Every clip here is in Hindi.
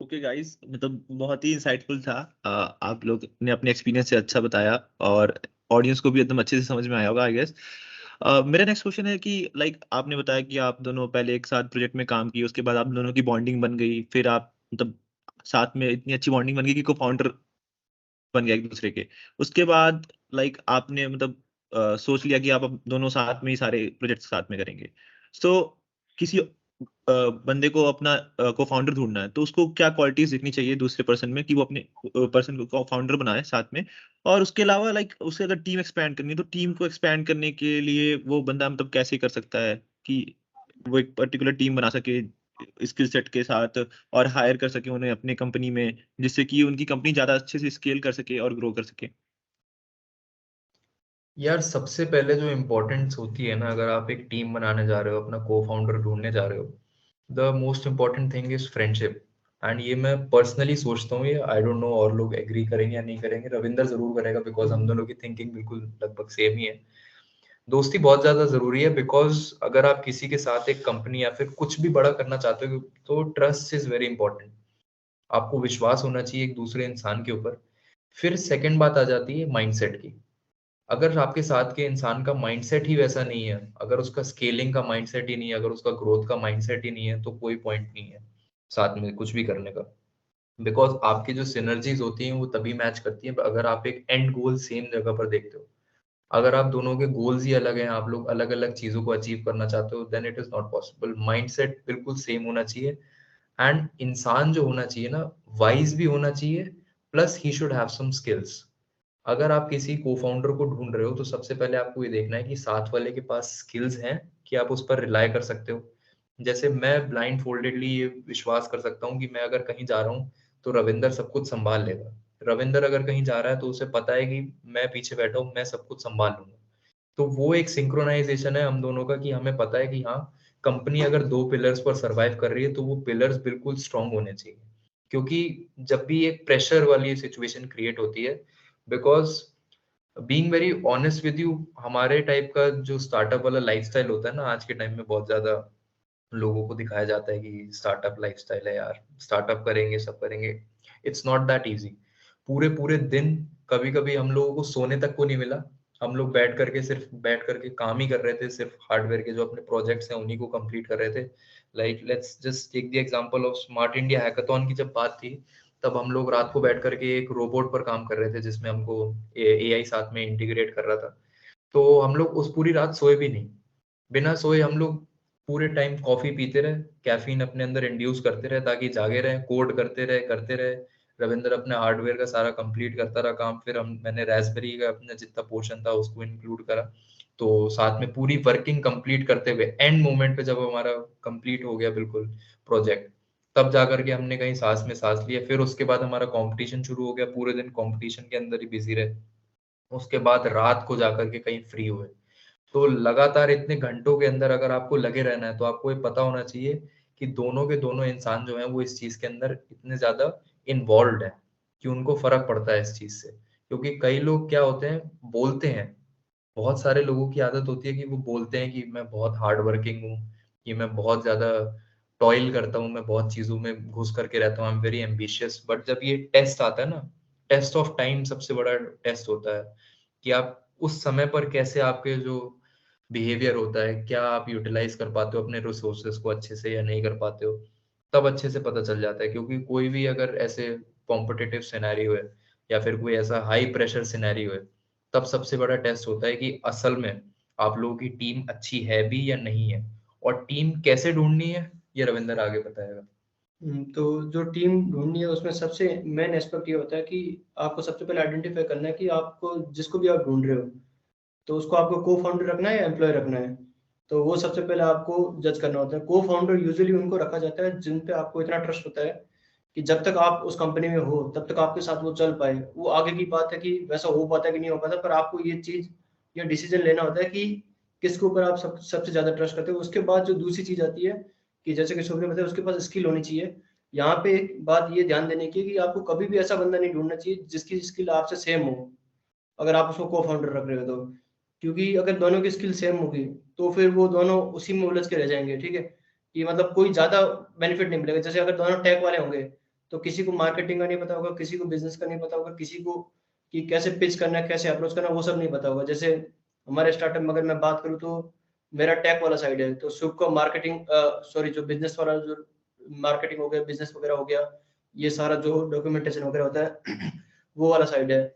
ओके गाइस, मतलब बहुत ही इंसाइटफुल था। आप लोग ने अपने एक्सपीरियंस से अच्छा बताया और ऑडियंस को भी एकदम अच्छे से समझ में आया होगा आई गेस। मेरा नेक्स्ट क्वेश्चन है कि लाइक आपने बताया कि आप दोनों पहले एक साथ प्रोजेक्ट में काम किए, उसके बाद आप दोनों की बॉन्डिंग बन गई, फिर आप मतलब साथ में इतनी अच्छी बॉन्डिंग बन गई कि को फाउंडर बन गया एक दूसरे के। उसके बाद लाइक आपने मतलब सोच लिया कि आप अब दोनों साथ में ही सारे प्रोजेक्ट साथ में करेंगे। सो किसी बंदे को अपना को फाउंडर ढूंढना है, तो उसको क्या क्वालिटीज दिखनी चाहिए दूसरे पर्सन में कि वो अपने पर्सन को फाउंडर बनाए साथ में। और उसके अलावा लाइक उसे अगर टीम एक्सपैंड करनी है, तो टीम को एक्सपैंड करने के लिए वो बंदा मतलब कैसे कर सकता है कि वो एक पर्टिकुलर टीम बना सके स्किल सेट के साथ, और हायर कर सके उन्हें अपने कंपनी में, जिससे कि उनकी कंपनी ज्यादा अच्छे से स्केल कर सके और ग्रो कर सके। यार सबसे पहले जो इम्पोर्टेंस होती है ना, अगर आप एक टीम बनाने जा रहे हो, अपना को फाउंडर ढूंढने जा रहे हो, the most important thing is friendship. And ये मैं पर्सनली सोचता हूँ, ये आई डोंट नो और लोग एग्री करेंगे या नहीं करेंगे, रविंदर जरूर करेगा बिकॉज हम दोनों की थिंकिंग बिल्कुल लगभग सेम ही है। दोस्ती बहुत ज्यादा जरूरी है, बिकॉज अगर आप किसी के साथ एक कंपनी या फिर कुछ भी बड़ा करना चाहते हो तो ट्रस्ट इज वेरी इंपॉर्टेंट। आपको विश्वास होना चाहिए एक दूसरे इंसान के ऊपर। फिर सेकंड बात आ जाती है माइंडसेट की। अगर आपके साथ के इंसान का माइंडसेट ही वैसा नहीं है, अगर उसका स्केलिंग का माइंडसेट ही नहीं है, अगर उसका ग्रोथ का माइंडसेट ही नहीं है, तो कोई पॉइंट नहीं है साथ में कुछ भी करने का। बिकॉज आपकी जो सिनर्जीज होती हैं वो तभी मैच करती हैं अगर आप एक एंड गोल सेम जगह पर देखते हो। अगर आप दोनों के गोल्स ही अलग हैं, आप लोग अलग अलग चीजों को अचीव करना चाहते हो, then it is not possible. Mindset बिल्कुल सेम होना चाहिए। एंड इंसान जो होना चाहिए ना, वाइज भी होना चाहिए, plus he should have some skills. अगर आप किसी को फाउंडर को ढूंढ रहे हो तो सबसे पहले आपको ये देखना है कि साथ वाले के पास स्किल्स हैं, कि आप उस पर रिलाय कर सकते हो। जैसे मैं ब्लाइंड फोल्डेडली ये विश्वास कर सकता हूँ कि मैं अगर कहीं जा रहा हूँ तो रविंदर सब कुछ संभाल लेगा। रविंदर अगर कहीं जा रहा है तो उसे पता है कि मैं पीछे बैठा हूँ, मैं सब कुछ संभाल लूंगा। तो वो एक सिंक्रोनाइजेशन है हम दोनों का, कि हमें पता है कि हाँ, कंपनी अगर दो पिलर्स पर सरवाइव कर रही है तो वो पिलर्स बिल्कुल स्ट्रांग होने चाहिए। क्योंकि जब भी एक प्रेशर वाली सिचुएशन क्रिएट होती है, because being very honest with you, हमारे टाइप का जो स्टार्टअप वाला लाइफस्टाइल होता है ना, आज के टाइम में बहुत ज्यादा लोगों को दिखाया जाता है कि स्टार्टअप लाइफस्टाइल है यार, स्टार्टअप करेंगे सब करेंगे। It's not that easy. पूरे पूरे दिन, कभी कभी हम लोगों को सोने तक को नहीं मिला। हम लोग बैठ करके काम ही कर रहे थे, सिर्फ हार्डवेयर के जो अपने प्रोजेक्ट्स हैं उन्हीं को कंप्लीट कर रहे थे। Like let's just take the example of Smart India Hackathon की जब बात थी, तब हम लोग रात को बैठ करके एक रोबोट पर काम कर रहे थे जिसमें हमको एआई साथ में इंटीग्रेट कर रहा था। तो हम लोग उस पूरी रात सोए भी नहीं। बिना सोए हम लोग पूरे टाइम कॉफी पीते रहे, कैफीन अपने अंदर इंड्यूस करते रहे ताकि जागे रहे, कोड करते रहे। रविंद्र अपने हार्डवेयर का सारा कंप्लीट करता रहा काम, फिर हम मैंने रास्पबेरी का अपना जितना पोर्शन था उसको इंक्लूड करा। तो साथ में पूरी वर्किंग कंप्लीट करते हुए एंड मोमेंट पे जब हमारा कंप्लीट हो गया बिल्कुल प्रोजेक्ट, तब जाकर के हमने कहीं सांस में सांस लिया। फिर उसके बाद हमारा कंपटीशन शुरू हो गया, पूरे दिन कंपटीशन के अंदर ही बिजी रहे। उसके बाद रात को जाकर के कहीं फ्री हुए। तो लगातार इतने घंटों के अंदर अगर आपको लगे रहना है तो आपको ये पता होना चाहिए कि दोनों के दोनों इंसान जो हैं वो इस चीज के अंदर इतने ज्यादा इन्वॉल्व है कि उनको फर्क पड़ता है इस चीज से। क्योंकि कई लोग क्या होते हैं, बोलते हैं, बहुत सारे लोगों की आदत होती है कि वो बोलते हैं कि मैं बहुत हार्ड वर्किंग हूँ, कि मैं बहुत ज्यादा टॉयल करता हूँ, मैं बहुत चीजों में घुस करके रहता हूँ, I am very ambitious. But जब ये टेस्ट आता है ना, टेस्ट ऑफ टाइम सबसे बड़ा टेस्ट होता है, कि आप उस समय पर कैसे, आपके जो बिहेवियर होता है, क्या आप यूटिलाइज कर पाते हो अपने रिसोर्सेज को अच्छे से या नहीं कर पाते हो। तब अच्छे से पता चल जाता है। क्योंकि कोई भी अगर ऐसे कॉम्पिटिटिव सिनेरियो है या फिर कोई ऐसा हाई प्रेशर सिनेरियो है, तब सबसे बड़ा टेस्ट होता है कि असल में आप लोगों की टीम अच्छी है भी या नहीं है। और टीम कैसे ढूंढनी है, ये रविंदर आगे बताएगा। तो जो टीम ढूंढनी है उसमें सबसे मेन एस्पेक्ट ये होता है कि आपको सबसे पहले आइडेंटिफाई करना है कि आपको जिसको भी आप ढूंढ रहे हो तो उसको आपको को फाउंडर रखना है या एम्प्लॉय रखना है। तो वो सबसे पहले आपको जज करना होता है। को फाउंडर यूजुअली उनको रखा जाता है जिन पे आपको इतना ट्रस्ट होता है कि जब तक आप उस कंपनी में हो तब तक आपके साथ वो चल पाए। वो आगे की बात है कि वैसा हो पाता है कि नहीं हो पाता, पर आपको ये चीज, ये डिसीजन लेना होता है कि किसके ऊपर आप सबसे ज्यादा ट्रस्ट करते हो। उसके बाद जो दूसरी चीज आती है कि जैसे कि शुभ ने बताया, उसके पास स्किल होनी चाहिए। यहाँ पे एक बात ये ध्यान देने की है कि आपको कभी भी ऐसा बंदा नहीं ढूंढना चाहिए जिसकी स्किल आपसे सेम हो, अगर आप उसको को फाउंडर रख रहे हो तो। क्योंकि अगर दोनों की स्किल सेम होगी तो फिर वो दोनों उसी में उलझ के रह जाएंगे, ठीक है। कि मतलब कोई ज्यादा बेनिफिट नहीं मिलेगा। जैसे अगर दोनों टेक वाले होंगे तो किसी को मार्केटिंग का नहीं पता होगा, किसी को बिजनेस का नहीं पता होगा, किसी को कि कैसे पिच करना है, कैसे अप्रोच करना है, वो सब नहीं पता होगा। जैसे हमारे स्टार्टअप में अगर मैं बात करूँ तो मेरा टेक वाला साइड है, तो शुभ को मार्केटिंग सॉरी जो बिजनेस वाला जो मार्केटिंग हो गया, बिजनेस वगैरह हो गया, ये सारा जो डॉक्यूमेंटेशन वगैरह होता है वो वाला साइड है।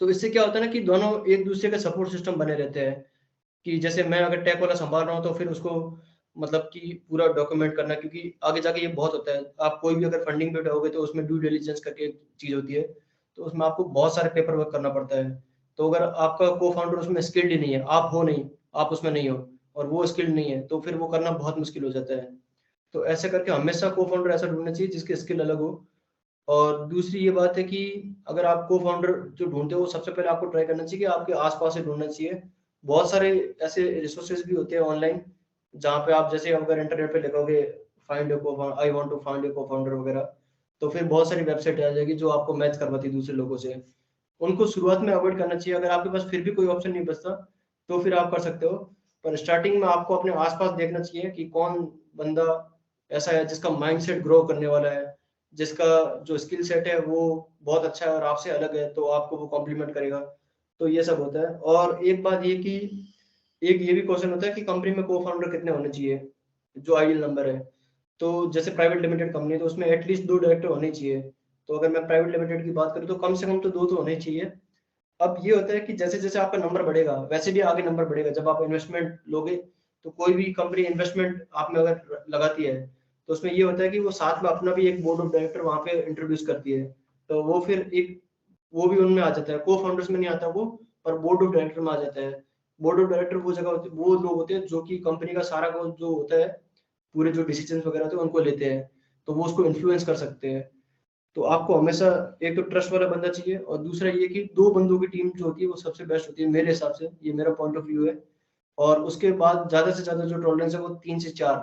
तो इससे क्या होता है ना कि दोनों एक दूसरे का सपोर्ट सिस्टम बने रहते हैं, कि जैसे मैं अगर टेक वाला संभाल रहा हूँ तो फिर उसको मतलब कि पूरा डॉक्यूमेंट करना, क्योंकि आगे जाके ये बहुत होता है। आप कोई भी अगर फंडिंग पे उठाओगे तो उसमें ड्यू डिलिजेंस करके एक चीज होती है, तो उसमें आपको बहुत सारे पेपर वर्क करना पड़ता है। तो अगर आपका को फाउंडर उसमें स्किल्ड ही नहीं है, आप हो नहीं, आप उसमें नहीं हो और वो स्किल्ड नहीं है, तो फिर वो करना बहुत मुश्किल हो जाता है। तो ऐसे करके हमेशा को फाउंडर ऐसा ढूंढना चाहिए जिसकी स्किल अलग हो। और दूसरी ये बात है कि अगर आप को फाउंडर जो ढूंढते हो, सबसे पहले आपको ट्राई करना चाहिए कि आपके आसपास से ढूंढना चाहिए। बहुत सारे ऐसे रिसोर्सेज भी होते हैं ऑनलाइन, जहाँ पे आप जैसे अगर इंटरनेट पे लिखोगे find I want to find a cofounder वगैरह, तो फिर बहुत सारी वेबसाइट आ जाएगी जो आपको मैच करवाती है दूसरे लोगों से। उनको शुरुआत में अवॉइड करना चाहिए। अगर आपके पास फिर भी कोई ऑप्शन नहीं बचता तो फिर आप कर सकते हो, पर स्टार्टिंग में आपको अपने आसपास देखना चाहिए कि कौन बंदा ऐसा है जिसका माइंडसेट ग्रो करने वाला है, जिसका जो स्किल सेट है वो बहुत अच्छा है और आपसे अलग है, तो आपको वो कॉम्प्लीमेंट करेगा। तो ये सब होता है। और एक बात ये कि एक ये भी क्वेश्चन होता है कि कंपनी में को फाउंडर कितने होने चाहिए, जो आइडियल नंबर है। तो जैसे प्राइवेट लिमिटेड कंपनी, तो उसमें एटलीस्ट 2 डायरेक्टर होने चाहिए। तो अगर मैं प्राइवेट लिमिटेड की बात करूँ तो कम से कम तो 2 तो होने चाहिए। अब ये होता है कि जैसे जैसे आपका नंबर बढ़ेगा वैसे भी आगे नंबर बढ़ेगा। जब आप इन्वेस्टमेंट लोगे, तो कोई भी कंपनी इन्वेस्टमेंट आप में अगर लगाती है, तो उसमें ये होता है कि वो साथ में अपना भी एक बोर्ड ऑफ डायरेक्टर वहां पे इंट्रोड्यूस करती है। तो वो फिर एक वो भी उनमें आ जाता है, को फाउंडर्स में नहीं आता वो, पर बोर्ड ऑफ डायरेक्टर में आ जाता है। बोर्ड ऑफ डायरेक्टर वो जगह होती है, वो लोग होते हैं जो कि कंपनी का सारा जो होता है, पूरे जो डिसीजन वगैरह होते हैं उनको लेते हैं, तो वो उसको इन्फ्लुएंस कर सकते हैं। तो आपको हमेशा एक तो ट्रस्ट वाला बंदा चाहिए, और दूसरा ये कि 2 बंदों की टीम जो होती है वो सबसे बेस्ट होती है मेरे हिसाब से, ये मेरा पॉइंट ऑफ व्यू है। और उसके बाद ज्यादा से ज्यादा जो टॉलरेंस है वो 3 से 4।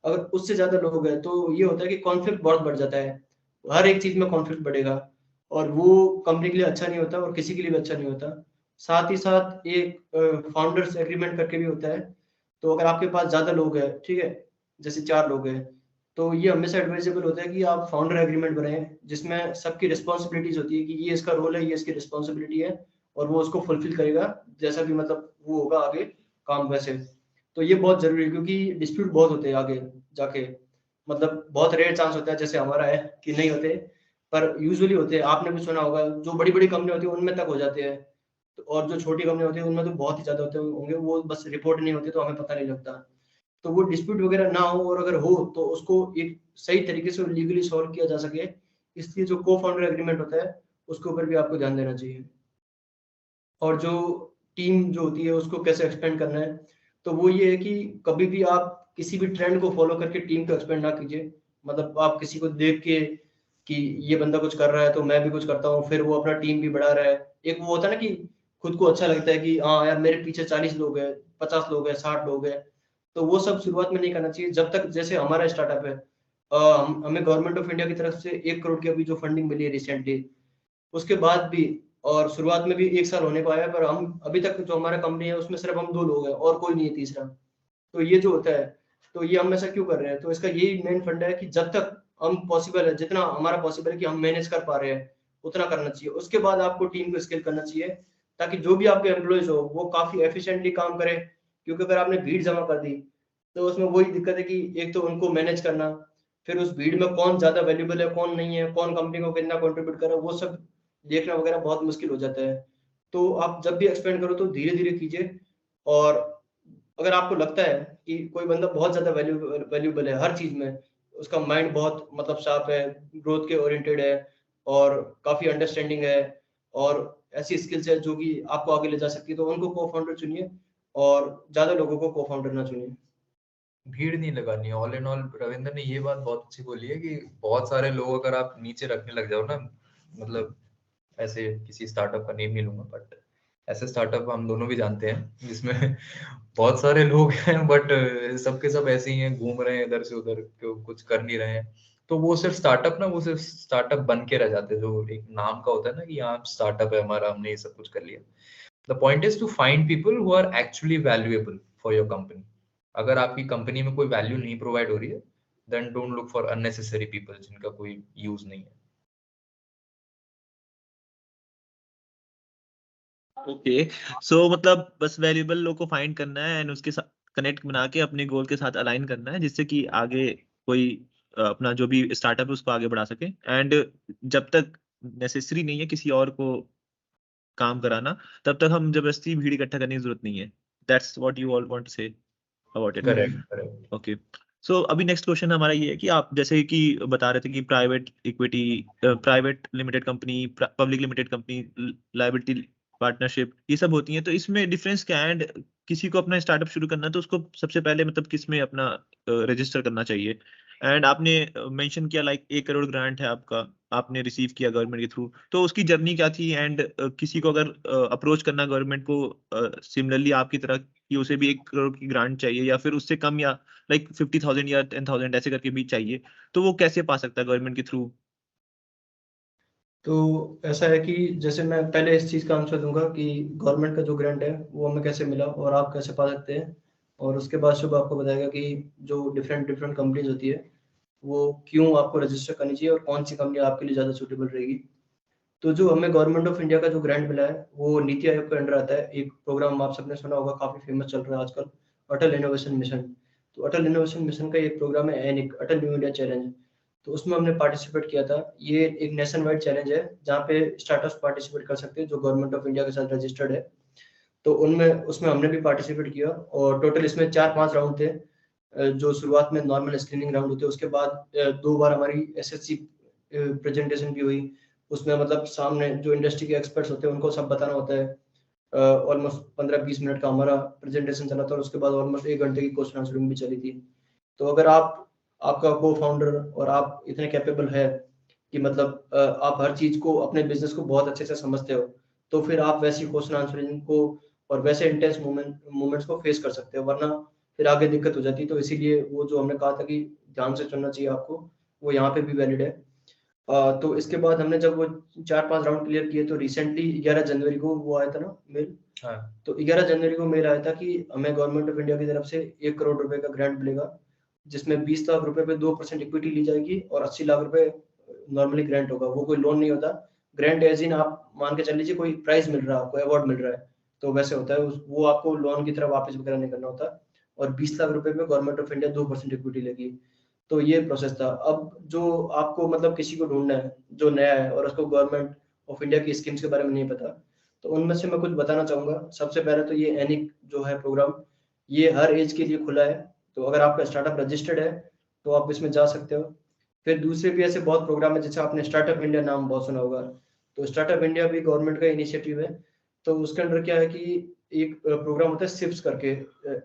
अगर उससे ज्यादा लोग हैं तो ये होता है कि कॉन्फ्लिक्ट बहुत बढ़ जाता है, हर एक चीज में कॉन्फ्लिक्ट बढ़ेगा, और वो कंपनी के लिए अच्छा नहीं होता और किसी के लिए भी अच्छा नहीं होता। साथ ही साथ एक फाउंडर्स एग्रीमेंट करके भी होता है। तो अगर आपके पास ज्यादा लोग हैं, ठीक है, जैसे 4 लोग हैं, तो ये हमेशा एडवाइजेबल होता है कि आप फाउंडर एग्रीमेंट बनाएं, जिसमें सबकी रिस्पॉन्सिबिलिटीज होती है कि ये इसका रोल है, ये इसकी रिस्पॉन्सिबिलिटी है, और वो उसको फुलफिल करेगा जैसा भी मतलब वो होगा आगे काम वैसे। तो ये बहुत जरूरी है, क्योंकि डिस्प्यूट बहुत होते हैं आगे जाके, मतलब बहुत रेयर चांस होता है जैसे हमारा है कि नहीं होते, पर यूजुअली होते हैं। आपने भी सुना होगा जो बड़ी बड़ी कंपनी होती है उनमें तक हो जाते हैं, और जो छोटी कंपनी होती है उनमें तो बहुत ही ज्यादा होते होंगे, वो बस रिपोर्ट नहीं होती तो हमें पता नहीं लगता। तो वो डिस्प्यूट वगैरह ना हो, और अगर हो तो उसको एक सही तरीके से लीगली सॉल्व किया जा सके, इसलिए जो को फाउंडर एग्रीमेंट होता है उसके ऊपर भी आपको ध्यान देना चाहिए। और जो टीम जो होती है उसको कैसे एक्सपेंड करना है, तो वो ये है कि कभी भी आप किसी भी ट्रेंड को फॉलो करके टीम को एक्सपेंड ना कीजिए। मतलब आप किसी को देख के कि ये बंदा कुछ कर रहा है तो मैं भी कुछ करता हूँ, फिर वो अपना टीम भी बढ़ा रहा है। एक वो होता है ना कि खुद को अच्छा लगता है कि हाँ यार मेरे पीछे 40 लोग हैं, 50 लोग हैं, 60 लोग हैं। तो वो सब शुरुआत में नहीं करना चाहिए। जब तक जैसे हमारा स्टार्टअप है, हमें गवर्नमेंट ऑफ इंडिया की तरफ से 1 करोड़ की अभी जो फंडिंग मिली है रिसेंटली, उसके बाद भी, और शुरुआत में भी 1 साल होने को आया, पर हम अभी तक जो हमारा कंपनी है उसमें सिर्फ हम 2 लोग हैं और कोई नहीं है तीसरा। तो ये जो होता है, तो ये हम ऐसा क्यों कर रहे हैं, तो इसका यही मेन फंडा है कि जब तक हम पॉसिबल है, जितना हमारा पॉसिबल है कि हम मैनेज कर पा रहे हैं उतना करना चाहिए। उसके बाद आपको टीम को स्केल करना चाहिए, ताकि जो भी आपके एम्प्लॉयज हो वो काफी एफिशिएंटली काम करे। क्योंकि अगर आपने भीड़ जमा कर दी तो उसमें वही दिक्कत है कि एक तो उनको मैनेज करना, फिर उस भीड़ में कौन ज्यादा वैल्यूबल है कौन नहीं है, कौन कंपनी को कितना कंट्रीब्यूट कर रहा है, वो सब देखना वगैरह बहुत मुश्किल हो जाता है। तो आप जब भी एक्सपेंड करो तो धीरे धीरे कीजिए। और अगर आपको लगता है कि कोई बंदा बहुत ज्यादा वैल्यूबल है हर चीज में, उसका माइंड बहुत मतलब शार्प है, ग्रोथ के ओरिएंटेड है, और काफी अंडरस्टैंडिंग है, और ऐसी स्किल्स है जो कि आपको आगे ले जा सकती है, तो उनको को फाउंडर चुनिए, और ज्यादा लोगों को को फाउंडर ना चुनिए। भीड़ नहीं लगानी है। ऑल इन ऑल रविंद्र ने ये बात बहुत अच्छी बोली है कि बहुत सारे लोग अगर आप नीचे रखने लग जाओ ना, मतलब ऐसे किसी स्टार्टअप का नेम नहीं लूंगा, बट ऐसे स्टार्टअप हम दोनों भी जानते हैं जिसमें बहुत सारे लोग हैं, बट सबके सब ऐसे ही हैं, घूम रहे हैं इधर से उधर, कुछ कर नहीं रहे हैं। तो वो सिर्फ स्टार्टअप ना, वो सिर्फ स्टार्टअप बन के रह जाते हैं, जो एक नाम का होता है ना कि हाँ स्टार्टअप है हमारा, हमने ये सब कुछ कर लिया। The point is to find people who are actually valuable for your company. अगर आपकी कंपनी में कोई वैल्यू नहीं प्रोवाइड हो रही है, then don't look for unnecessary people जिनका कोई यूज नहीं है। ओके, सो मतलब बस वैल्यूएबल लोग को फाइंड करना है एंड उसके साथ कनेक्ट बना के अपने गोल के साथ अलाइन करना है, जिससे कि आगे कोई अपना जो भी स्टार्टअप है उसको आगे बढ़ा सके। एंड जब तक नेसेसरी नहीं है किसी और को काम कराना, तब तक हम जबरदस्ती भीड़ इकट्ठा करने की जरूरत नहीं है। That's what you all want to say about it. Correct correct. Okay, so अभी नेक्स्ट क्वेश्चन हमारा ये है कि आप जैसे कि बता रहे थे कि private equity, private limited company, public limited company, liability partnership, ये सब होती हैं, तो इसमें डिफरेंस क्या है? एंड किसी को अपना स्टार्टअप शुरू करना है तो उसको सबसे पहले मतलब किस में अपना रजिस्टर करना चाहिए? एंड आपने मेंशन किया लाइक 1 करोड़ ग्रांट है आपका, आपने रिसीव किया गवर्नमेंट के थ्रू, तो उसकी जर्नी क्या थी? एंड किसी को अगर अप्रोच करना गवर्नमेंट को सिमिलरली आपकी तरह कि उसे भी 1 करोड़ की ग्रांट चाहिए या फिर उससे कम या लाइक 50,000 या 10,000 ऐसे करके भी चाहिए, तो वो कैसे पा सकता है गवर्नमेंट के थ्रू? तो ऐसा है कि जैसे मैं पहले इस चीज़ का आंसर दूंगा कि गवर्नमेंट का जो ग्रांट है वो हमें कैसे मिला और आप कैसे पा सकते हैं, और उसके बाद शुभ आपको बताएगा कि जो डिफरेंट डिफरेंट कंपनीज होती है वो क्यों आपको रजिस्टर करनी चाहिए और कौन सी कंपनी आपके लिए ज़्यादा सूटेबल रहेगी। तो जो हमें गवर्नमेंट ऑफ इंडिया का जो ग्रांट मिला है वो नीति आयोग के अंडर आता है। एक प्रोग्राम आप सबने सुना होगा, काफ़ी फेमस चल रहा है आजकल, अटल इनोवेशन मिशन। तो अटल इनोवेशन मिशन का एक प्रोग्राम है एनिक, अटल न्यू इंडिया चैलेंज। तो उसमें हमने पार्टिसिपेट किया था। ये एक नेशन वाइड चैलेंज है जहाँ पे स्टार्टअप्स पार्टिसिपेट कर सकते हैं जो गवर्नमेंट ऑफ इंडिया के साथ रजिस्टर्ड है। तो उनमें उसमें हमने भी पार्टिसिपेट किया और टोटल इसमें 4-5 राउंड थे। जो शुरुआत में नॉर्मल स्क्रीनिंग राउंड होते हैं, उसके बाद 2 बार हमारी एसएससी प्रेजेंटेशन भी हुई। उसमें मतलब सामने जो इंडस्ट्री के एक्सपर्ट्स होते हैं उनको सब बताना होता है। ऑलमोस्ट 15-20 मिनट का हमारा प्रेजेंटेशन चला था और उसके बाद ऑलमोस्ट 1 घंटे की क्वेश्चन आंसरिंग भी चली थी। तो अगर आपका को फाउंडर और आप इतने कैपेबल है कि मतलब आप हर चीज़ को, अपने बिजनेस को बहुत अच्छे से समझते हो, तो फिर आप वैसी क्वेश्चन आंसरिंग को और वैसे इंटेंस मोमेंट्स को फेस कर सकते हो, वरना फिर आगे दिक्कत हो जाती है। तो इसीलिए वो जो हमने कहा था कि ध्यान से चुनना चाहिए आपको, वो यहाँ पे भी वैलिड है। तो इसके बाद हमने जब वो 4-5 राउंड क्लियर किए तो रिसेंटली 11 जनवरी को वो आया था ना मेल। हाँ तो 11 जनवरी को मेल आया था कि हमें गवर्नमेंट ऑफ इंडिया की तरफ से 1 करोड़ रुपए का ग्रांट मिलेगा, जिसमें 20 लाख रुपए पे 2% इक्विटी ली जाएगी और 80 लाख रुपए नॉर्मली ग्रांट होगा। वो कोई लोन नहीं होता। ग्रांट एज इन आप मान के चल लीजिए कोई प्राइज मिल रहा है आपको, अवार्ड मिल रहा है, तो वैसे होता है। वो आपको लोन की तरह वापस वगैरह नहीं करना होता। और 20 लाख रुपए में गवर्नमेंट ऑफ इंडिया 2% इक्विटी लेगी। तो ये प्रोसेस था। अब जो आपको मतलब किसी को ढूंढना है जो नया है और उसको गवर्नमेंट ऑफ इंडिया की स्कीम्स के बारे में नहीं पता, तो उनमें से मैं कुछ बताना चाहूँगा। सबसे पहले तो ये एनिक जो है प्रोग्राम, ये हर एज के लिए खुला है। तो अगर आपका स्टार्टअप रजिस्टर्ड है तो आप इसमें जा सकते हो। फिर दूसरे भी ऐसे बहुत प्रोग्राम है, जैसे आपने स्टार्टअप इंडिया नाम बहुत सुना होगा। तो स्टार्टअप इंडिया भी गवर्नमेंट का इनिशिएटिव है। तो उसके अंडर क्या है कि एक प्रोग्राम होता है सिप्स करके,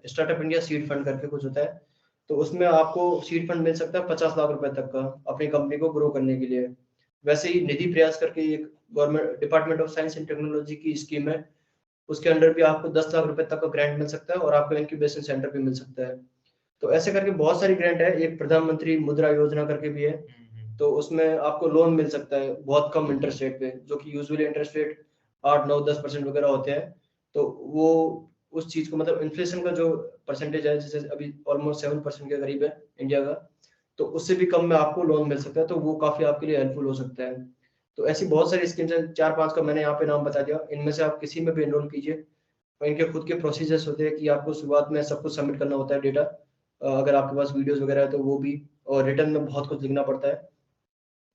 स्टार्टअप इंडिया सीड फंड करके कुछ होता है। तो उसमें आपको सीड फंड मिल सकता है 50 लाख रुपए तक का अपनी कंपनी को ग्रो करने के लिए। वैसे ही निधि प्रयास करके एक government department of science and technology की स्कीम है, उसके अंडर भी आपको 10 लाख रुपए तक का ग्रांट मिल सकता है और आपको इंक्यूबेशन सेंटर भी मिल सकता है। तो ऐसे करके बहुत सारी ग्रांट है। एक प्रधानमंत्री मुद्रा योजना करके भी है, तो उसमें आपको लोन मिल सकता है बहुत कम इंटरेस्ट रेट पे, जो कि यूजुअली इंटरेस्ट रेट 8-9-10% वगैरह होते हैं। तो वो उस चीज को मतलब इन्फ्लेशन का जो परसेंटेज है, जैसे अभी ऑलमोस्ट 7% के करीब है इंडिया का, तो उससे भी कम में आपको लोन मिल सकता है। तो वो काफी आपके लिए हेल्पफुल हो सकता है। तो ऐसी बहुत सारी स्कीम्स हैं, 4-5 का मैंने यहाँ पे नाम बता दिया। इनमें से आप किसी में भी एनरोल कीजिए। और इनके खुद के प्रोसीजर्स होते हैं कि आपको शुरुआत में सब कुछ सबमिट करना होता है डेटा, अगर आपके पास वीडियोस वगैरह है तो वो भी, और रिटर्न में बहुत कुछ लिखना पड़ता है।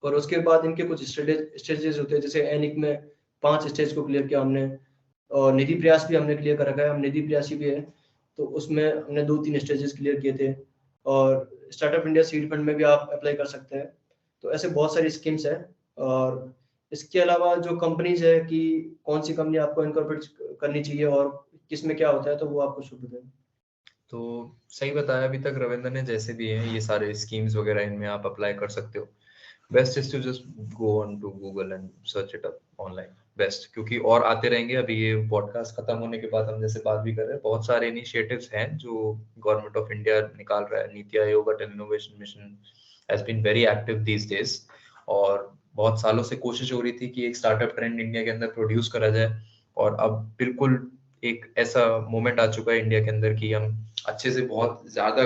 और उसके बाद इनके कुछ स्टेजेस होते हैं, जैसे एनिक में 5 स्टेज को क्लियर किया हमने। और निधि प्रयास भी हमने क्लियर कर रखा है, हम निधि प्रयासी भी है, तो उसमें हमने 2-3 स्टेजेस क्लियर किए थे। और स्टार्टअप इंडिया सीड फंड में भी आप अप्लाई कर सकते हैं। तो ऐसे बहुत सारी स्कीम्स है। और इसके अलावा जो कंपनीज है कि कौन सी कंपनी आपको इनकॉर्पोरेट करनी चाहिए और किसमें क्या होता है, तो वो आपको शुभ बताएं। तो सही बताया अभी तक रविंद्र ने, जैसे भी हैं ये सारे स्कीम्स वगैरह, इनमें आप अप्लाई कर सकते हो। Best is to just go on to Google and search it up online, best. क्योंकि और आते रहेंगे। अभी ये पॉडकास्ट खत्म होने के बाद हम जैसे बात भी कर रहे हैं, बहुत सारे इनिशिएटिव्स हैं जो गवर्नमेंट ऑफ इंडिया निकाल रहा है। NITI Aayog Atal innovation mission has been very active these days, और बहुत सालों से कोशिश हो रही थी कि एक स्टार्टअप ट्रेंड इंडिया के अंदर प्रोड्यूस करा जाए। और अब बिल्कुल एक ऐसा मोमेंट आ चुका है इंडिया के अंदर कि हम अच्छे से बहुत ज्यादा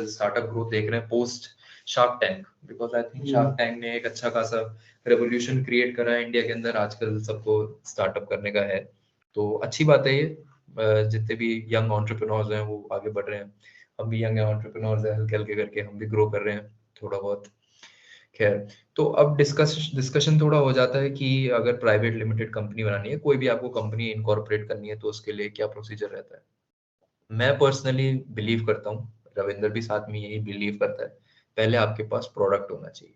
स्टार्टअप ग्रोथ देख रहे हैं post shark tank, because I think shark tank ने एक अच्छा खासा रेवोल्यूशन क्रिएट करा है इंडिया के अंदर, आजकल सबको स्टार्टअप करने का है, तो अच्छी बात है ये। जितने भी यंग एंटरप्रेन्योर्स हैं वो आगे बढ़ रहे हैं, हम भी यंग एंटरप्रेन्योर्स हैं, हल्के हल्के करके हम भी ग्रो कर रहे हैं थोड़ा बहुत। खैर, तो अब डिस्कशन थोड़ा हो जाता है कि अगर प्राइवेट लिमिटेड कंपनी बनानी है, कोई भी आपको कंपनी इनकॉर्पोरेट करनी है, तो उसके लिए क्या प्रोसीजर रहता है। मैं पर्सनली बिलीव करता हूँ, रविंदर भी साथ में यही बिलीव करता है, पहले आपके पास प्रोडक्ट होना चाहिए।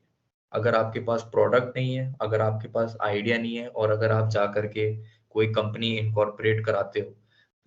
अगर आपके पास प्रोडक्ट नहीं है, अगर आपके पास आइडिया नहीं है, और अगर आप जा करके कोई कंपनी इनकॉर्पोरेट कराते हो,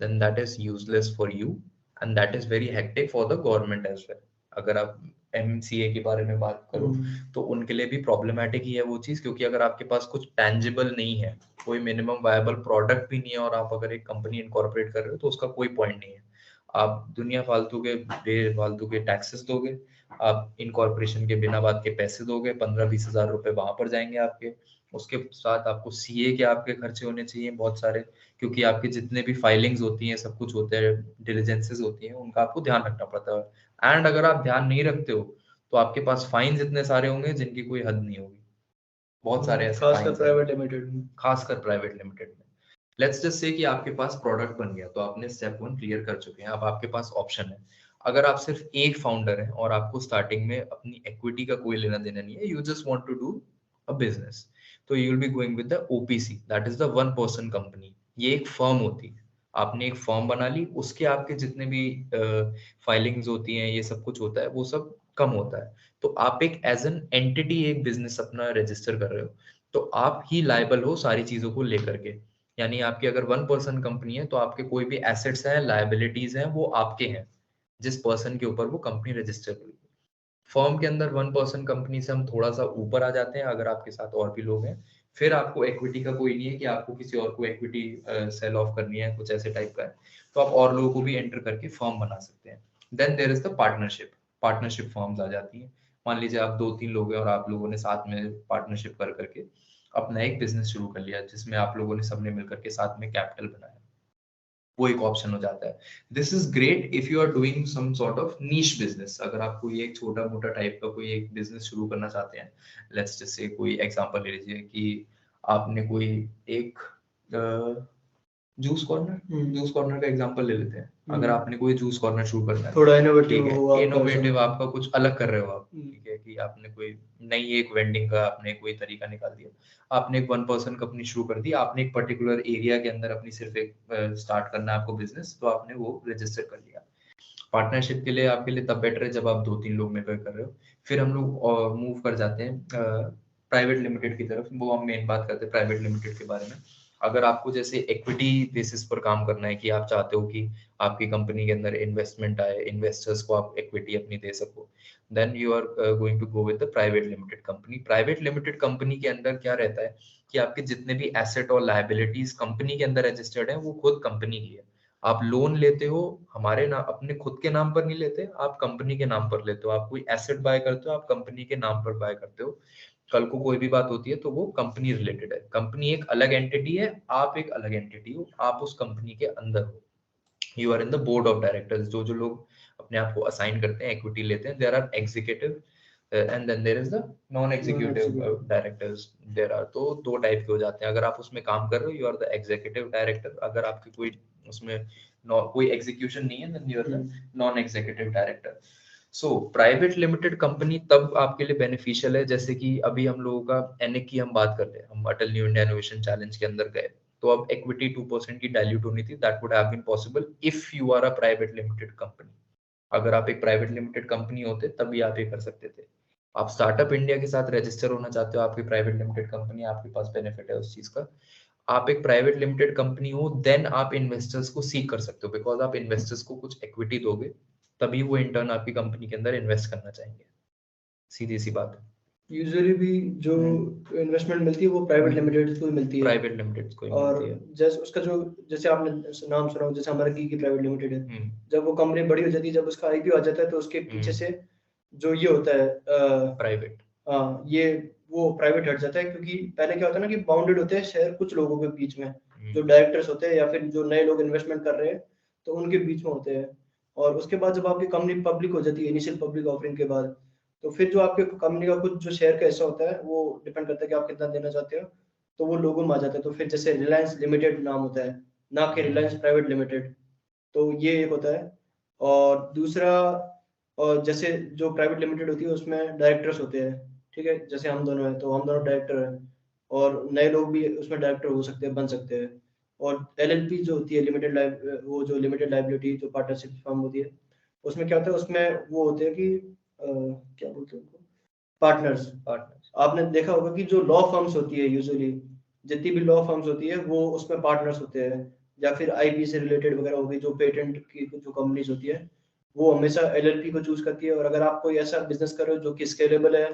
then that is useless for you and that is very hectic for the government as well. अगर आप एमसीए के बारे में बात करो तो उनके लिए भी प्रॉब्लमैटिक ही है वो चीज, क्योंकि अगर आपके पास कुछ टैंजिबल नहीं है, कोई मिनिमम वायबल प्रोडक्ट भी नहीं है, और आप अगर एक कंपनी इनकॉर्पोरेट कर रहे हो तो उसका कोई पॉइंट नहीं है। आप दुनिया फालतू के बेफालतू के टैक्सेस दोगे, आप इनकॉर्पोरेशन के बिना बात के पैसे दोगे, 15-20 हजार रुपए वहां पर जाएंगे आपके। उसके साथ आपको सीए के आपके खर्चे होने चाहिए बहुत सारे, क्योंकि आपके जितने भी फाइलिंग्स होती हैं, सब कुछ होते हैं, डिलिजेंसेस होती हैं, उनका आपको ध्यान रखना पड़ता है। एंड अगर आप ध्यान नहीं रखते हो तो आपके पास फाइन इतने सारे होंगे जिनकी कोई हद नहीं होगी, बहुत सारे ऐसे खासकर प्राइवेट लिमिटेड में। खासकर प्राइवेट लिमिटेड में। लेट्स जस्ट से कि आपके पास प्रोडक्ट बन गया, तो आपने स्टेप 1 क्लियर कर चुके हैं, अब आपके पास ऑप्शन है। अगर आप सिर्फ एक फाउंडर हैं और आपको स्टार्टिंग में अपनी इक्विटी का कोई लेना देना नहीं है, you just want to do a business, तो you will be going with the OPC, that is the one person company. ये एक फर्म होती है, आपने एक फर्म बना ली, उसके आपके जितने भी फाइलिंग्स होती हैं, ये सब कुछ होता है, वो सब कम होता है। तो आप एक एज एन एंटिटी एक बिजनेस अपना रजिस्टर कर रहे हो, तो आप ही लायबल हो सारी चीजों को लेकर के। यानी आपकी अगर वन पर्सन कंपनी है तो आपके कोई भी एसेट्स हैं, लायबिलिटीज हैं, वो आपके हैं, जिस पर्सन के ऊपर वो कंपनी रजिस्टर हुई। फर्म के अंदर वन पर्सन कंपनी से हम थोड़ा सा ऊपर आ जाते हैं, अगर आपके साथ और भी लोग हैं, फिर आपको इक्विटी का कोई नहीं है कि आपको किसी और को इक्विटी सेल ऑफ करनी है, कुछ ऐसे टाइप का है, तो आप और लोगों को भी एंटर करके फर्म बना सकते हैं। Then there is the partnership, partnership firms आ जाती हैं। मान लीजिए आप 2-3 लोग हैं और आप लोगों ने साथ में पार्टनरशिप कर करके अपना एक बिजनेस शुरू कर लिया, जिसमें आप लोगों ने सबने मिलकर के साथ में कैपिटल बनाया, वो एक ऑप्शन हो जाता है। This is great if you are doing some sort of niche business. अगर आप कोई एक छोटा मोटा टाइप का कोई एक बिजनेस शुरू करना चाहते हैं, लेट्स जस्ट से कोई एग्जांपल ले लीजिए कि आपने कोई एक जूस कॉर्नर का एग्जांपल ले लेते हैं। अगर आपने कोई जूस कॉर्नर शुरू करना है, थोड़ा इनोवेटिव ठीक हो, है, इनोवेटिव आपका कुछ अलग कर रहे हो आप, ठीक है, कि आपने कोई नई एक वेंडिंग का आपने कोई तरीका निकाल दिया, आपने एक वन पर्सन कंपनी शुरू कर दी, आपने एक पर्टिकुलर एरिया के अंदर अपनी सिर्फ एक स्टार्ट करना है आपको बिजनेस, तो आपने वो रजिस्टर कर लिया। पार्टनरशिप के लिए आपके लिए तब बेटर है जब आप 2-3 लोग मिलकर कर रहे हो। फिर हम लोग मूव कर जाते हैं प्राइवेट लिमिटेड की तरफ। वो हम मेन बात करते हैं प्राइवेट लिमिटेड के बारे में। अगर आपको जैसे इक्विटी बेसिस पर काम करना है, कि आप चाहते हो कि आपकी कंपनी के अंदर इन्वेस्टमेंट आए, इन्वेस्टर्स को आप इक्विटी अपनी दे सको, then you are going to go with the private limited company. Private limited company के अंदर क्या रहता है कि आपके जितने भी एसेट और लायबिलिटीज कंपनी के अंदर रजिस्टर्ड है, वो खुद कंपनी की है। आप लोन लेते हो हमारे नाम, अपने खुद के नाम पर नहीं लेते, आप कंपनी के नाम पर लेते हो। आप कोई एसेट बाय करते हो, आप कंपनी के नाम पर बाय करते हो। कल को कोई भी बात होती है तो वो कंपनी रिलेटेड है। कंपनी एक अलग एंटिटी है, आप एक अलग एंटिटी हो, आप उस कंपनी के अंदर हो। You are in the board of directors. जो जो लोग अपने आप को असाइन करते हैं, इक्विटी लेते हैं, there are executive and then there is the non executive directors. There are, तो 2 टाइप के हो जाते हैं। अगर आप उसमें काम कर रहे हो, you are the executive director. अगर आपकी कोई उसमें कोई एग्जीक्यूशन नहीं है, then you are the non executive director. So private limited company तब आपके लिए बेनिफिशियल है, जैसे कि अभी हम लोगों का एनएक की हम बात कर रहे हैं, हम अटल न्यू इंडिया इनोवेशन चैलेंज के अंदर गए, तो अब इक्विटी 2% की डाइल्यूट होनी थी, that would have been possible if you are a private limited company. अगर आप एक प्राइवेट लिमिटेड कंपनी होते तभी आप ये कर सकते थे। आप स्टार्टअप इंडिया के साथ रजिस्टर होना चाहते हो, आपकी प्राइवेट लिमिटेड कंपनी, आपके पास बेनिफिट है उस चीज का। आप एक प्राइवेट लिमिटेड कंपनी हो, देन आप इन्वेस्टर्स को सीक कर सकते हो, बिकॉज आप इन्वेस्टर्स को कुछ इक्विटी दोगे, तभी वो इंटर्न आपकी कंपनी के अंदर इन्वेस्ट करना चाहेंगे। सीधी सी बात है। यूजुअली भी जो इन्वेस्टमेंट मिलती है वो प्राइवेट लिमिटेड को ही मिलती है। प्राइवेट लिमिटेड को ही और मिलती है। जैसे उसका जो, जैसे आपने नाम सुना हो, जैसे हमारा की प्राइवेट लिमिटेड है, जब वो कंपनी बड़ी हो जाती है, जब उसका आईपीओ आ जाता है, तो उसके पीछे से जो ये होता है प्राइवेट, हाँ, ये वो प्राइवेट हट जाता है। क्योंकि पहले क्या होता है ना कि बाउंडेड होते हैं शेयर कुछ लोगों के बीच में, जो डायरेक्टर्स होते हैं या फिर जो नए लोग इन्वेस्टमेंट कर रहे हैं, तो उनके बीच में होते हैं। और उसके बाद जब आपकी कंपनी पब्लिक हो जाती है, इनिशियल पब्लिक ऑफरिंग के बाद, तो फिर जो आपके कंपनी का कुछ जो शेयर का हिस्सा होता है वो डिपेंड करता है कि आप कितना देना चाहते हो, तो वो लोगों में आ जाता है। तो फिर जैसे रिलायंस लिमिटेड नाम होता है, ना कि रिलायंस प्राइवेट लिमिटेड, तो ये एक होता है। और दूसरा, और जैसे जो प्राइवेट लिमिटेड होती है उसमें डायरेक्टर्स होते हैं, ठीक है, जैसे हम दोनों हैं तो हम दोनों डायरेक्टर हैं, और नए लोग भी उसमें डायरेक्टर हो सकते हैं, बन सकते हैं। और एलएलपी जो होती है लिमिटेड लाइफ, वो जो लिमिटेड लाइबिलिटी जो पार्टनरशिप फर्म होती है, उसमें क्या होता है, उसमें वो होते हैं कि क्या बोलते हैं उनको, पार्टनर्स। पार्टनर्स। आपने देखा होगा कि जो लॉ फर्म्स होती है यूजुअली, जितनी भी लॉ फर्म्स होती है वो उसमें पार्टनर्स होते हैं, या फिर आईपी से रिलेटेड वगैरह होगी, जो पेटेंट की जो कंपनीज होती है वो हमेशा एलएलपी को चूज करती है। और अगर आप कोई ऐसा बिजनेस कर रहे हो जो कि स्केलेबल है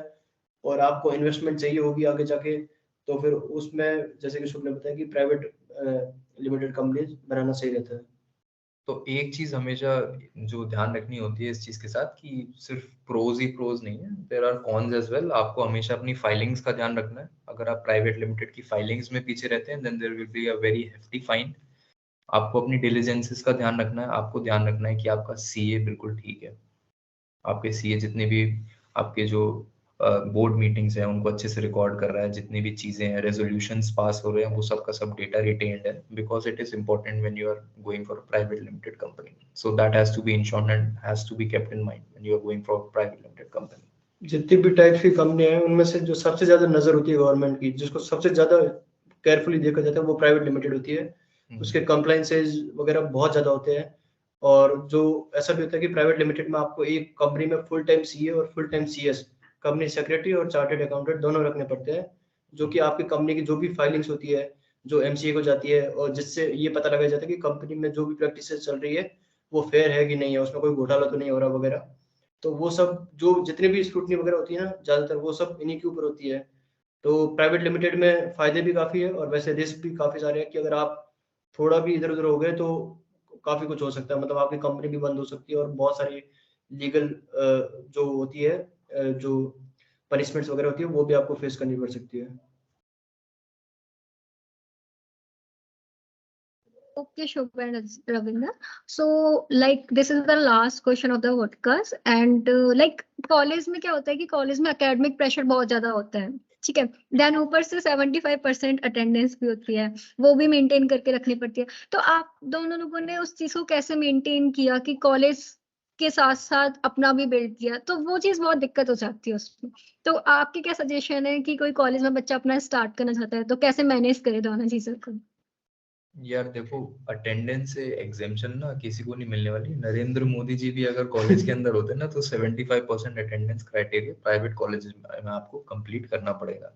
और आपको इन्वेस्टमेंट चाहिए होगी आगे जाके, तो फिर उसमें जैसे कि शुभ ने बताया कि प्राइवेट लिमिटेड कंपनीज बनाना सही रहता है। तो एक चीज हमेशा जो ध्यान रखनी होती है इस चीज के साथ कि सिर्फ प्रोज ही प्रोज नहीं है, there are cons as well. आपको हमेशा अपनी फाइलिंग्स का ध्यान रखना है। अगर आप प्राइवेट लिमिटेड की फाइलिंग्स में पीछे रहते हैं then there will be a very hefty fine. आपको अपनी डिलिजेंसेस का ध्यान रखना है। आपको ध्यान रखना है कि आपका सीए बिल्कुल ठीक है। आपके सीए जितने भी आपके जो बोर्ड मीटिंग्स हैं उनको अच्छे से रिकॉर्ड कर रहा है, जितनी भी चीजें हैं, रेजोल्यूशंस पास हो रहे हैं, वो सब का सब डेटा रिटेन्ड है, because it is important when you are going for a private limited company. So that has to be ensured and has to be kept in mind when you are going for private limited company. जितनी भी टाइप की कंपनी है उनमें से जो सबसे ज्यादा नजर होती है गवर्नमेंट की, जिसको सबसे ज्यादा केयरफुली देखा जाता है, वो प्राइवेट लिमिटेड होती है। उसके कंप्लाइंसेज वगैरह बहुत ज्यादा होते हैं। और जो ऐसा भी होता है कि प्राइवेट लिमिटेड में आपको एक कंपनी में फुल टाइम सीए और full time CS, company secretary और चार्टर्ड अकाउंटेंट दोनों रखने पड़ते हैं, जो कि आपकी कंपनी की जो भी फाइलिंग्स होती है जो एमसीए को जाती है, और जिससे ये पता लगाया जाता है कि कंपनी में जो भी प्रैक्टिस चल रही है वो फेयर है कि नहीं है, उसमें कोई घोटाला तो नहीं हो रहा वगैरह। तो वो सब जो जितने भी स्क्रूटनी वगैरह होती है ना, ज्यादातर वो सब इन्हीं के ऊपर होती है। तो प्राइवेट लिमिटेड में फायदे भी काफी है और वैसे रिस्क भी काफी सारे हैं कि अगर आप थोड़ा भी इधर उधर हो गए तो काफी कुछ हो सकता है, मतलब आपकी कंपनी भी बंद हो सकती है, और बहुत सारी लीगल जो होती है जो पनिशमेंट्स वगैरह होती है वो भी आपको फेस करनी पड़ सकती है। Okay, Shobha and Ravinder. So, like, this is the last question of the podcast. And like, college में क्या होता है कि कॉलेज में एकेडमिक प्रेशर बहुत ज्यादा होता है, ठीक है। देन ऊपर से 75% अटेंडेंस भी होती है, वो भी मेंटेन करके रखनी पड़ती है। तो आप दोनों लोगों ने उस चीज को कैसे मेंटेन किया कि कॉलेज के साथ साथ अपना भी बिल्ड किया? तो वो चीज बहुत दिक्कत हो जाती है उसमें। तो आपके क्या सजेशन है कि कोई कॉलेज में बच्चा अपना स्टार्ट करना चाहता है तो कैसे मैनेज करे दोनों चीजों को? यार देखो, अटेंडेंस से एग्जेम्पशन ना किसी को नहीं मिलने वाली। नरेंद्र मोदी जी भी अगर कॉलेज के अंदर होते ना तो 75% अटेंडेंस क्राइटेरिया प्राइवेट कॉलेजेस में आपको कंप्लीट करना पड़ेगा।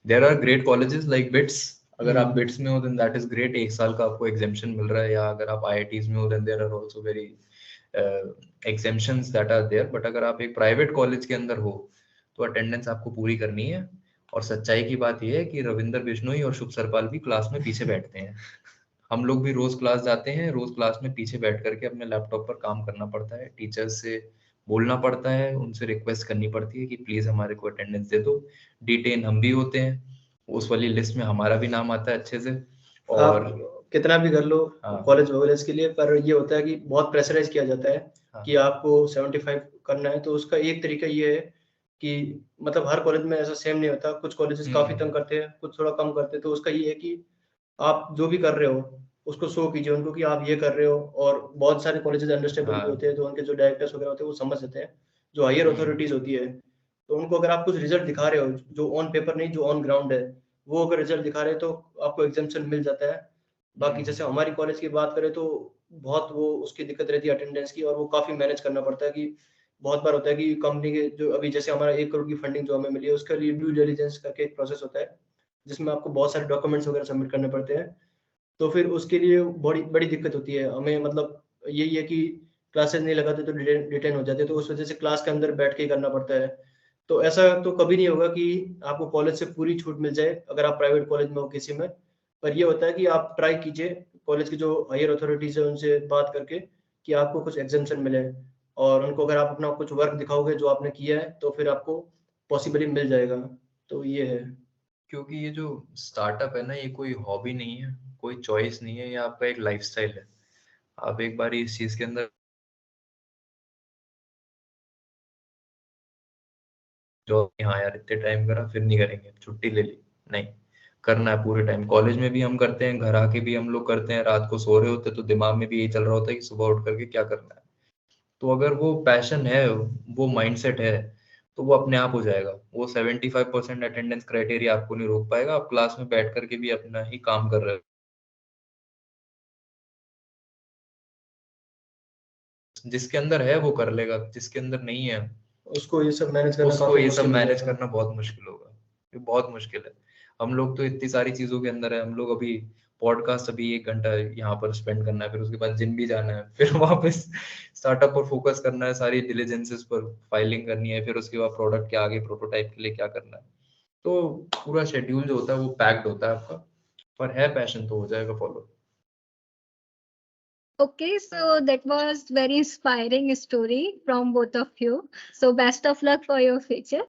There are great colleges like BITS. अगर आप बिट्स में हो देन दैट इज ग्रेट, 1 साल का आपको एग्जेम्पशन मिल रहा है। या अगर आप आईआईटीज में हो then there are also very exemptions that are there. But अगर आप एक प्राइवेट कॉलेज के अंदर हो तो अटेंडेंस आपको पूरी करनी है। और सच्चाई की बात यह है कि रविंदर बिश्नोई और शुभ सरपाल भी क्लास में पीछे बैठते हैं। हम लोग भी रोज क्लास जाते हैं, रोज क्लास में पीछे बैठ करके अपने लैपटॉप पर काम करना पड़ता है। टीचर्स से बोलना पड़ता है, उनसे रिक्वेस्ट करनी पड़ती है कि प्लीज हमारे को अटेंडेंस दे दो। डिटेन हम भी होते हैं, उस वाली लिस्ट में हमारा भी नाम आता है अच्छे से। और आप कितना भी कर लो कॉलेज वगैरह के लिए, पर ये होता है कि बहुत प्रेशराइज किया जाता है कि आपको 75 करना है। तो उसका एक तरीका ये है कि मतलब हर कॉलेज में ऐसा सेम नहीं होता, कुछ कॉलेजेस काफी तंग करते हैं, कुछ थोड़ा कम करते हैं। तो उसका ये है कि आप जो भी कर रहे हो उसको शो कीजिए उनको कि आप ये कर रहे हो। और बहुत सारे कॉलेजेस अंडरस्टैंडेबल भी होते हैं, तो उनके जो डायरेक्टर्स वगैरह होते हैं वो समझ लेते हैं, जो हायर अथॉरिटीज होती है। तो उनको अगर आप कुछ रिजल्ट दिखा रहे हो जो ऑन पेपर नहीं, जो ऑन ग्राउंड है, वो अगर रिजल्ट दिखा रहे हैं तो आपको एग्जामेशन मिल जाता है। बाकी जैसे हमारी कॉलेज की बात करें तो बहुत वो उसकी दिक्कत रहती है अटेंडेंस की, और वो काफी मैनेज करना पड़ता है कि बहुत बार होता है कि कंपनी के जो अभी जैसे हमारा 1 करोड़ की फंडिंग जो हमें मिली है उसके लिए ड्यू डिलिजेंस करके एक प्रोसेस होता है, जिसमें आपको बहुत सारे डॉक्यूमेंट्स वगैरह सबमिट करने पड़ते हैं। तो फिर उसके लिए बड़ी बड़ी दिक्कत होती है हमें, मतलब यही है कि क्लासेस नहीं लगाते तो डिटेन हो जाते हैं, तो उस वजह से क्लास के अंदर बैठ के ही करना पड़ता है। तो ऐसा तो कभी नहीं होगा कि आपको कॉलेज से पूरी छूट मिल जाए अगर आप प्राइवेट कॉलेज में हो किसी में। पर ये होता है कि आप ट्राई कीजिए कॉलेज की जो हायर अथॉरिटीज है उनसे बात करके कि आपको कुछ एग्जामेशन मिले, और उनको अगर आप अपना कुछ वर्क दिखाओगे जो आपने किया है तो फिर आपको पॉसिबली मिल जाएगा। तो ये है। क्योंकि ये जो स्टार्टअप है ना, ये कोई हॉबी नहीं है, कोई चॉइस नहीं है, ये आपका एक लाइफस्टाइल है। आप एक बार इस चीज के अंदर जॉब हाँ यार इतने टाइम करा फिर नहीं करेंगे, छुट्टी ले ली, नहीं करना है पूरे टाइम। कॉलेज में भी हम करते हैं, घर आके भी हम लोग करते हैं, रात को सो रहे होते हैं तो दिमाग में भी यही चल रहा होता है कि सुबह उठ करके क्या करना है। तो अगर वो पैशन है, वो माइंडसेट है, तो वो अपने आप हो जाएगा। वो 75% अटेंडेंस क्राइटेरिया आपको नहीं रोक पाएगा, आप क्लास में बैठ करके भी अपना ही काम कर रहे हो। जिसके अंदर है वो कर लेगा, जिसके अंदर नहीं है उसको ये सब मैनेज करना उसको काफी ये सब मुश्किल हो मैनेज जाएगा। करना बहुत मुश्किल होगा, ये बहुत मुश्किल है। हम लोग तो इतनी सारी चीजों के अंदर है, हम लोग अभी पॉडकास्ट अभी 1 घंटा यहाँ पर स्पेंड करना है, फिर उसके बाद जिम भी जाना है, फिर वापस स्टार्टअप पर फोकस करना है, सारी डिलीजेंसेस पर फाइलिंग करनी है, फिर उसके बाद प्रोडक्ट के आगे प्रोटोटाइप के लिए क्या करना है। तो पूरा शेड्यूल जो होता है वो पैक्ड होता है आपका, पर है पैशन तो हो जाएगा follow. Okay, so that was very inspiring story from both of you. So best of luck for your future.